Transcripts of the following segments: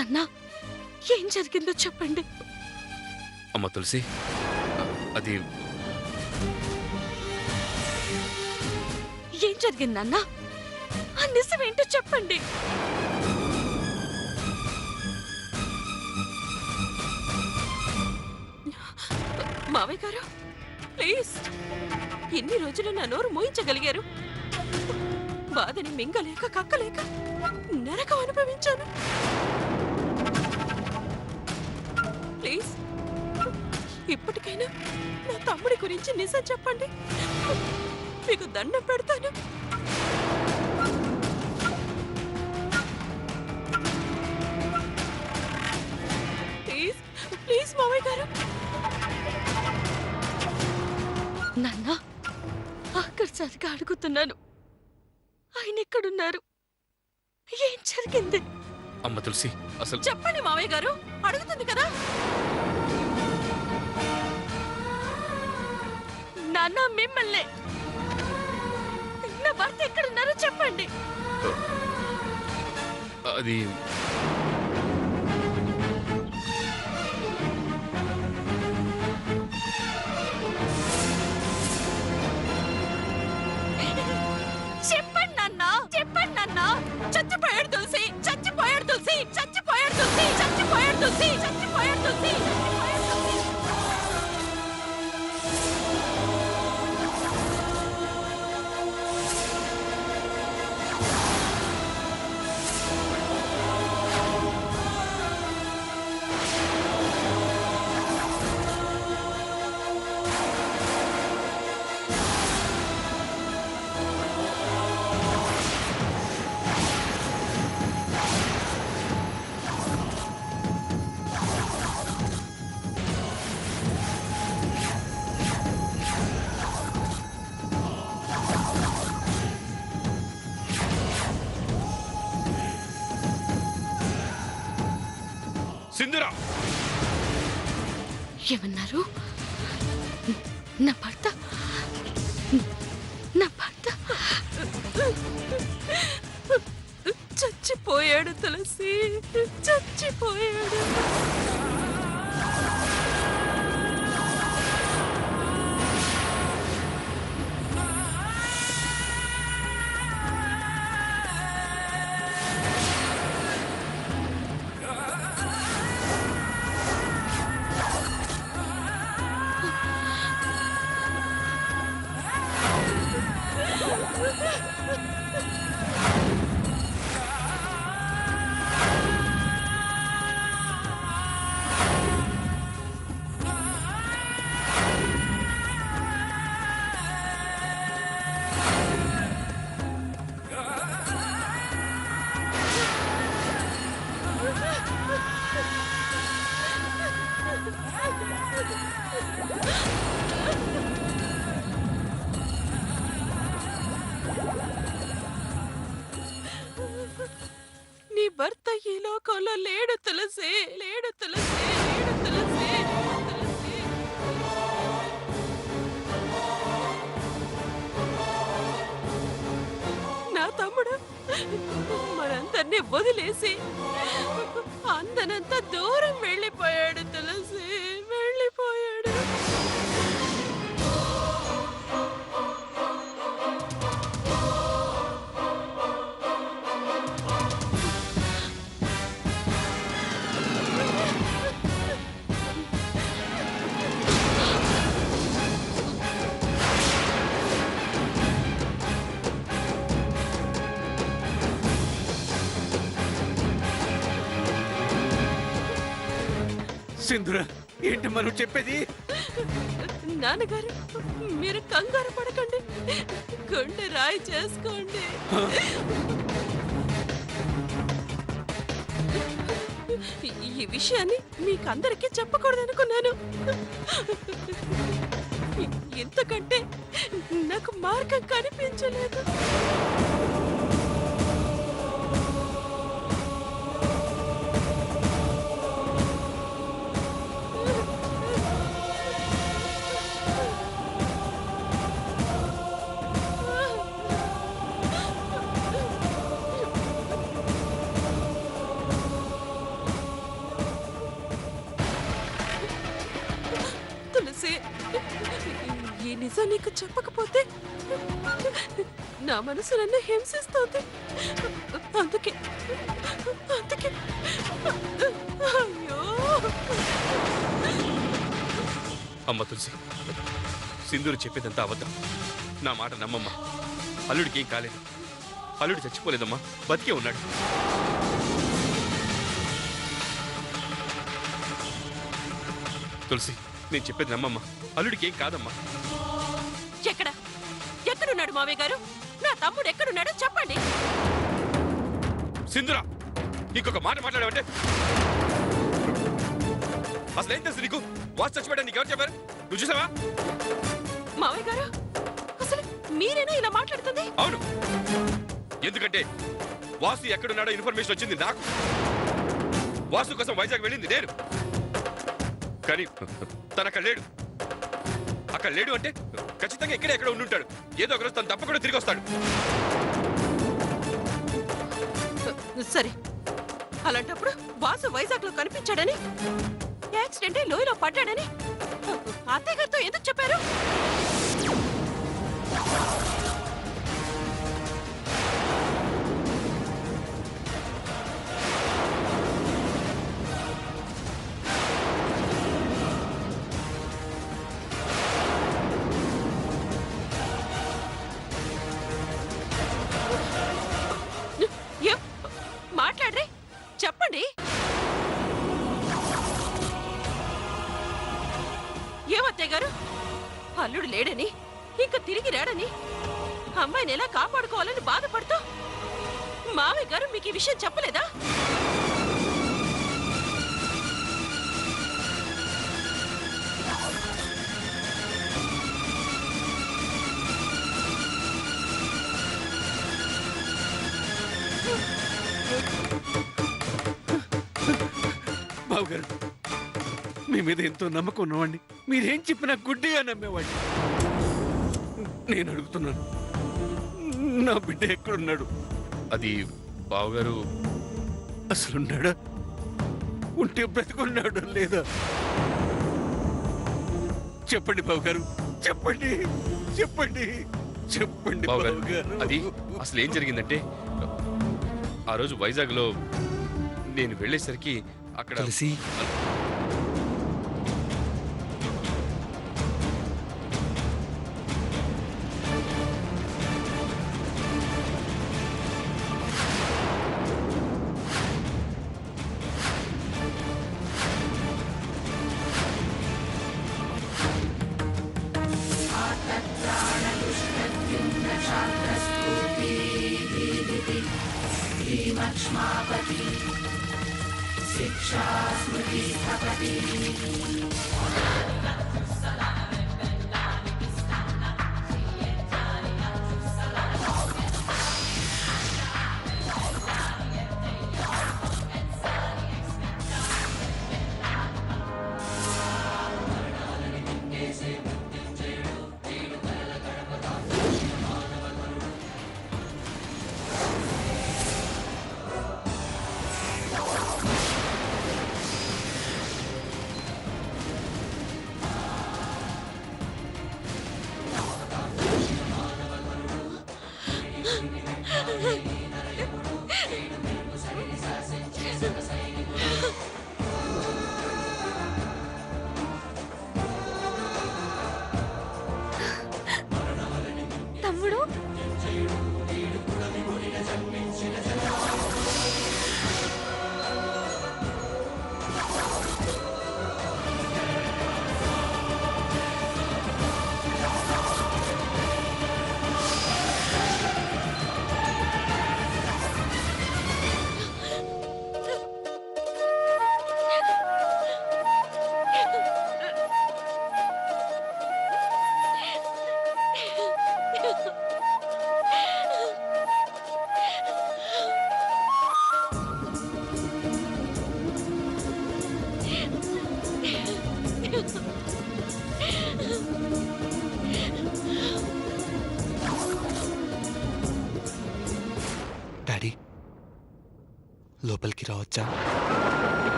నాన్న ఏం జరిగిందో చెప్పండి. అమ్మ తులసి, అది ఏం జరిగింది నాన్న? ఆ నిజం ఏంటో చెప్పండి. మావయ్య గారు ప్లీజ్, ఎన్ని రోజులు నా నోరు మోయించగలిగారు? బాధని మింగలేక కక్కలేక నరకం అనుభవించాను. ప్లీజ్ ఇప్పటికైనా నా తమ్ముడి గురించి నిజం చెప్పండి, మీకు దండం పెడతాను. ప్లీజ్ ప్లీజ్ మావయ్య గారు. నాన్న ఆఖరిసారిగా అడుగుతున్నాను, ఆయన ఎక్కడున్నారు? ఏం జరిగింది? అమ్మ తులసి, అసలు చెప్పండి మావయ్య గారు, అడుగుతుంది కదా. నాన్న మిమ్మల్ని, నా భర్త ఎక్కడున్నారో చెప్పండి. అది చెప్పండి నాన్న, చెప్పండి నాన్న. చచ్చిపోయాడు తులసి, చచ్చిపోయాడు తులసి, చచ్చిపోయాడు తులసి, చచ్చిపోయాడు తులసి, చచ్చిపోయాడు తులసి. సింధురా, ఏమన్నారు? నా భర్త, నా భర్త చచ్చిపోయాడు తులసి, చచ్చిపోయాడు. నీ భర్త ఈ లోకంలో లేడు తులసి, లేడు తులసి, లేడు తులసి, తులసి. నా తమ్ముడు మనందరినీ వదిలేసి అందనంత దూరం వెళ్ళిపోయాడు తులసి, వెళ్ళిపోయాడు. సింధురా, ఏంటి మనం చెప్పేది? నాన్నగారు మీరు కంగారు పడకండి, గుండె రాయి చేసుకోండి. ఈ విషయాన్ని మీకందరికీ చెప్పకూడదనుకున్నాను. ఎంతకంటే నాకు మార్గం కనిపించలేదు. ఈ నిజం నీకు చెప్పకపోతే నా మనసు నన్ను హింసిస్తోంది. అందుకే అందుకే అయ్యో అమ్మ తులసి, సింధూరు చెప్పేదంతా అబద్ధం. నా మాట నమ్మమ్మా. అల్లుడికి ఏం కాలేదు. అల్లుడు చచ్చిపోలేదమ్మా, బతికే ఉన్నాడు. తులసి, నేను చెప్పేది నమ్మమ్మా. అల్లుడికి ఏం కాదమ్మా. ఎక్కడున్నాడు మావయ్య గారు? నా తమ్ముడు ఎక్కడున్నాడో చెప్పండి. సింధురా, ఇంకొక మాట మాట్లాడావంటే అసలు ఏం తెలుసు నీకు? వాసు చచ్చిపోయాడు నీకు ఎవరు చెప్పారు? నువ్వు చూసావా? మావయ్య గారు, అసలు మీరేనా ఇలా మాట్లాడుతుంది? అవును, ఎందుకంటే వాసు ఎక్కడున్నాడో ఇన్ఫర్మేషన్ వచ్చింది నాకు. వాసు కోసం వైజాగ్ వెళ్ళింది నేను, కానీ తను అక్కడ లేడు. అక్కడ లేడు అంటే ఖచ్చితంగా ఇక్కడే ఎక్కడ ఉండుంటాడు. ఏదో ఒకరోజు తను తప్పకుండా తిరిగి వస్తాడు. సరే, అలాంటప్పుడు వాసు వైజాగ్ లో కనిపించాడని, యాక్సిడెంట్ అయి లోయలో పడ్డాడని అత్తయ్య గారితో ఎందుకు చెప్పారు? మాట్లాడరే, చెప్పండి. ఏమత్తయ్య గారు, అల్లుడు లేడని, ఇంకా తిరిగి రాడని అమ్మాయిని ఎలా కాపాడుకోవాలని బాధపడుతూ మావయ్య గారు మీకు ఈ విషయం చెప్పలేదా? బావగారు, మీ మీద ఎంతో నమ్మకం ఉన్నవాడిని. మీరేం చెప్పినా గుడ్డిగా నమ్మేవాడిని. నేను అడుగుతున్నాను, నా బిడ్డ ఎక్కడున్నాడు? అది బావగారు, అసలున్నాడా? ఉంటే బ్రతికున్నాడు లేదా? చెప్పండి బావగారు, చెప్పండి చెప్పండి చెప్పండి బావగారు, బావగారు. అది అసలు ఏం జరిగిందంటే, ఆ రోజు వైజాగ్ లో నేను వెళ్ళేసరికి అక్కడ తులసి,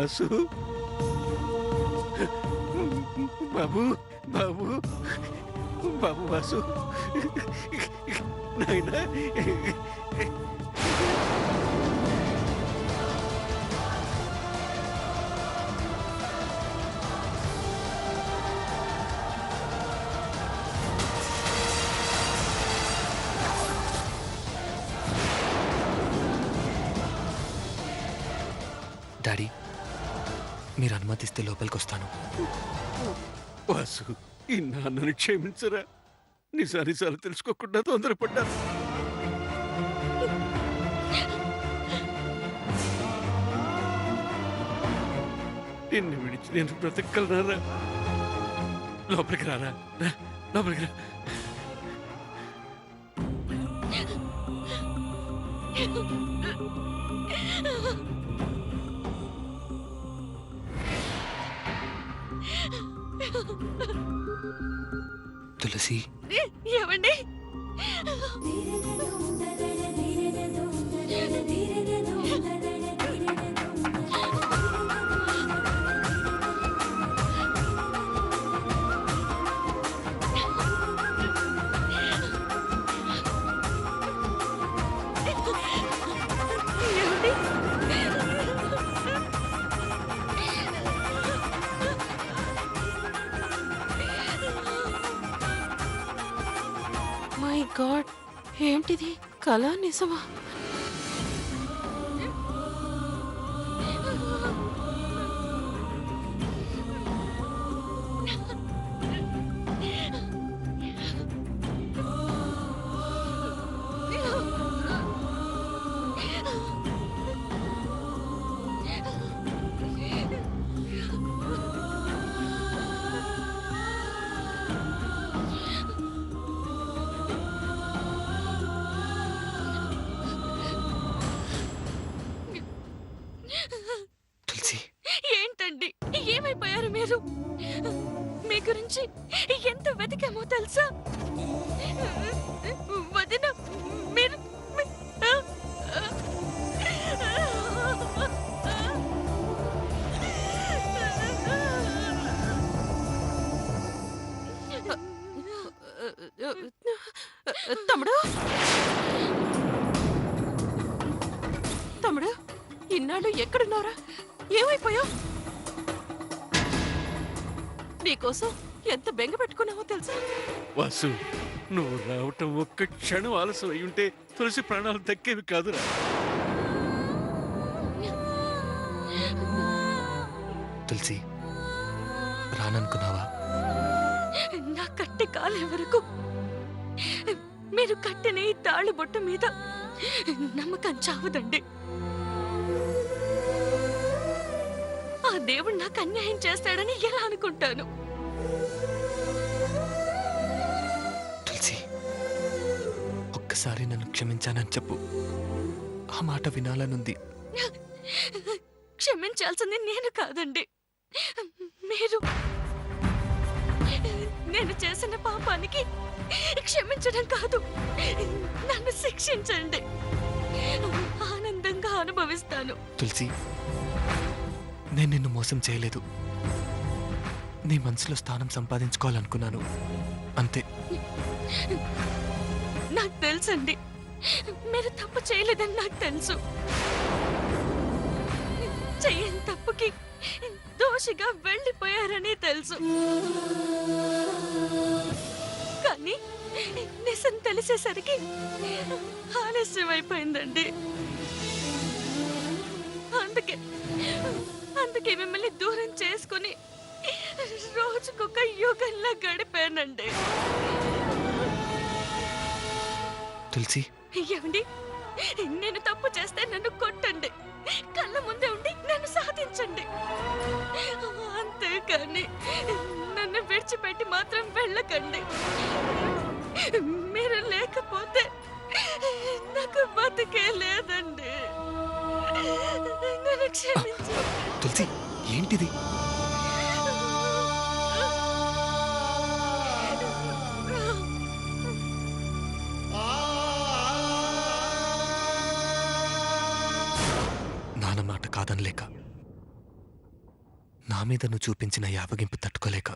వాసు బాబు బాబు బాబు వాసు నాయనా డాడీ మీరు అనుమతిస్తే లోపలికి వస్తాను. వాసు ఈ నాన్నని క్షమించరా, నిజానిజాలు తెలుసుకోకుండా తొందరపడ్డాను. నిన్ను విడిచి నేను బ్రతకగలరా? లోపలికి రారా, రా, లోపలికి రా. తులసి ఏమండి? మై గాడ్, ఏంటిది? కళ నిజమా? తులసి ఏంటండి, ఏమైపోయారు మీరు? మీ గురించి ఎంత వెతికామో తెలుసా? వదిన, మీరు తమ్ముడు, తమ్ముడు, ఇన్నాళ్ళు ఎక్కడున్నారా? ఏమైపోయావు? నీకోసం ఎంత బెంగ పెట్టుకున్నావో తెలుసా? వాసు నువ్వు రావటం ఒక్క క్షణం ఆలస్యం అయి ఉంటే తులసి ప్రాణాలు దక్కేవి కాదురా. తులసి రాననుకున్నావా? నా కట్టె కాలే వరకు మీరు కట్టిన ఈ తాళి బొట్టు మీద నమ్మకం చావదండి. ఆ దేవుడు నాకు అన్యాయం చేస్తాడని ఎలా అనుకుంటాను? తులసి ఒక్కసారి నన్ను క్షమించానని చెప్పు. ఆ మాట వినాలనుంది. క్షమించాల్సింది నేను కాదండి, మీరు. నేను చేసిన పాపానికి క్షమించడం కాదు, నన్ను శిక్షించండి. ఆనందంగా అనుభవిస్తాను. తులసి నేను నిన్ను మోసం చేయలేదు. నీ మనసులో స్థానం సంపాదించుకోవాలనుకున్నాను, అంతే. నాకు తెలుసండి, మీరు తప్పు చేయలేదని నాకు తెలుసు. చెయ్యని తప్పుకి దోషిగా వెళ్ళిపోయారని తెలుసు. కానీ నిజం తెలిసేసరికి ఆలస్యం అయిపోయిందండి. అందుకే మిమ్మల్ని దూరం చేసుకుని రోజుకొక యుగంలా గడిపానండి. తులసి ఏమండి, నేను తప్పు చేస్తే నన్ను కొట్టండి, కళ్ళ ముందే ఉండి నన్ను సాధించండి. అంతేకాని నన్ను విడిచిపెట్టి మాత్రం వెళ్ళకండి. మీరు లేకపోతే నాకు బతికే లేదండి. నన్ను క్షమించండి. తులసి ఏంటిది? నాన్న మాట కాదనలేక నా మీద నువ్వు చూపించిన యావగింపు తట్టుకోలేక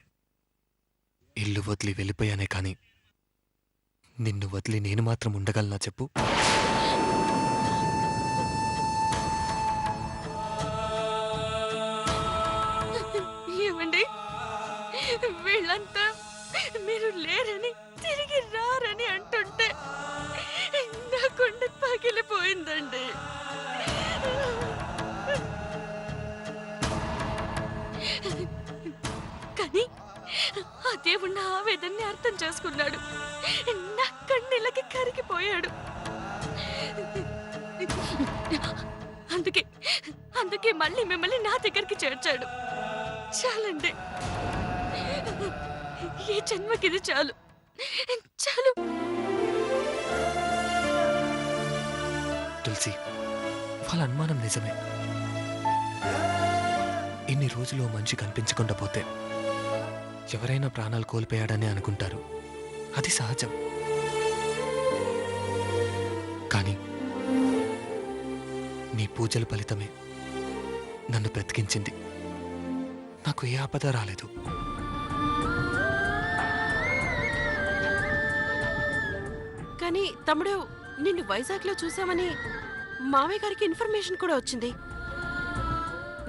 ఇల్లు వదిలి వెళ్ళిపోయానే కాని నిన్ను వదిలి నేను మాత్రం ఉండగలనా చెప్పు? ఏమండి, వీళ్ళంతా మీరు లేరని తిరిగి రారని అంటుంటే నా గుండె పగిలిపోయిందండి. కానీ ఆ దేవుడు నా ఆవేదన్ని అర్థం చేసుకున్నాడు. నా కన్నీళ్ళకి కరిగిపోయాడు. అందుకే అందుకే మళ్ళీ మిమ్మల్ని నా దగ్గరికి చేర్చాడు. చాలండి, ఈ జన్మకిది చాలు చాలు. తులసి, వాళ్ళ అనుమానం నిజమే. ఇన్ని రోజులు ఓ మనిషి కనిపించకుండా పోతే ఎవరైనా ప్రాణాలు కోల్పోయాడని అనుకుంటారు. అది సహజం. కానీ నీ పూజల ఫలితమే నన్ను బ్రతికించింది. నాకు ఏ ఆపద రాలేదు. కానీ తమ్ముడు, నిన్ను వైజాగ్లో చూసామని మామయ్య గారికి ఇన్ఫర్మేషన్ కూడా వచ్చింది.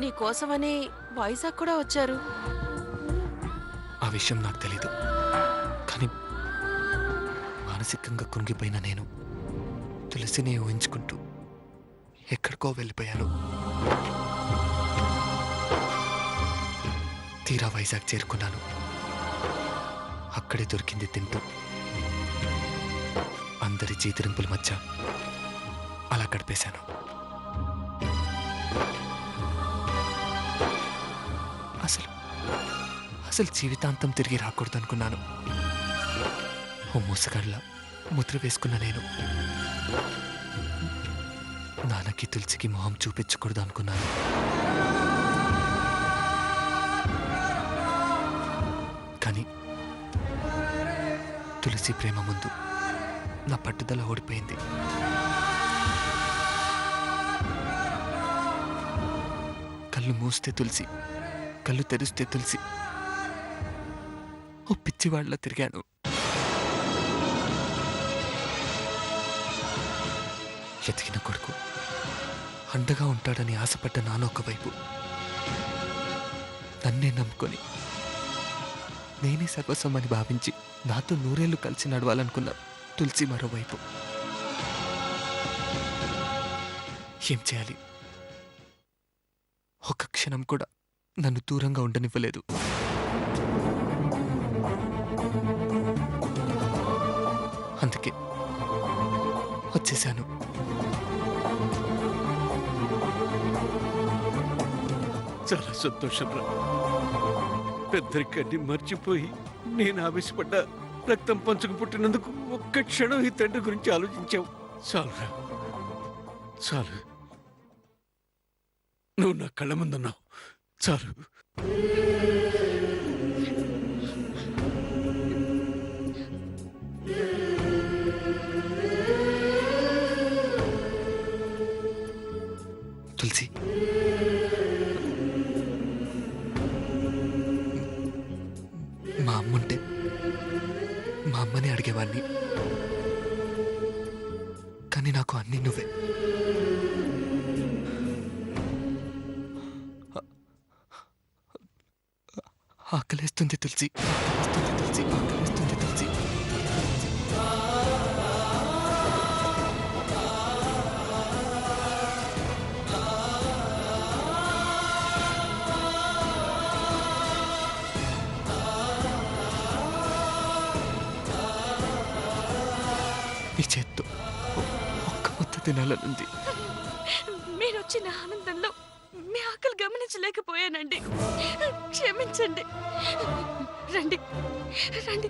నీ కోసమని వైజాగ్ కూడా వచ్చారు. ఆ విషయం నాకు తెలీదు. కానీ మానసికంగా కృంగిపోయిన నేను తులసిని ఊహించుకుంటూ ఎక్కడికో వెళ్ళిపోయాను. తీరా వైజాగ్ చేరుకున్నాను. అక్కడే దొరికింది తింటూ అందరి చీతిరింపుల మధ్య అలా గడిపేశాను. అసలు జీవితాంతం తిరిగి రాకూడదనుకున్నాను. ఓ మూసగాళ్ళ ముద్ర వేసుకున్న నేను నాన్నకి తులసికి మొహం చూపించకూడదు అనుకున్నాను. కానీ తులసి ప్రేమ ముందు నా పట్టుదల ఓడిపోయింది. కళ్ళు మూస్తే తులసి, కళ్ళు తెరిస్తే తులసి. ఓ పిచ్చివాళ్ళ తిరిగాను. ఎతికిన కొడుకు అండగా ఉంటాడని ఆశపడ్డ నాన్న ఒకవైపు, నన్నే నమ్ముకొని నేనే సర్వస్వం అని భావించి నాతో నూరేళ్లు కలిసి నడవాలనుకున్న తులసి మరోవైపు. ఏం చేయాలి? ఒక క్షణం కూడా నన్ను దూరంగా ఉండనివ్వలేదు. అందుకే వచ్చేశాను. చాలా సంతోషం రా. పెద్దరికాన్ని మర్చిపోయి నేను ఆవేశపడ్డా రక్తం పంచుకు పుట్టినందుకు ఒక్క క్షణం ఈ తండ్రి గురించి ఆలోచించావు. చాలురా, చాలు. నువ్వు నా కళ్ళ ముందున్నావు. చాలు. తులసి, మా అమ్ముంటే మా అమ్మని అడిగేవాణ్ణి. కానీ నాకు అన్నీ నువ్వే. ఆకలేస్తుంది తులసి, ఆకలేస్తుంది తులసి, ఆకలేస్తుంది తులసి. నీ చేత్తో ఒక్క ముద్ద తినాలనుంది. మీరొచ్చిన ఆనందంలో మీ ఆకలి గమనించలేకపోయానండి. క్షమించండి. రండి రండి.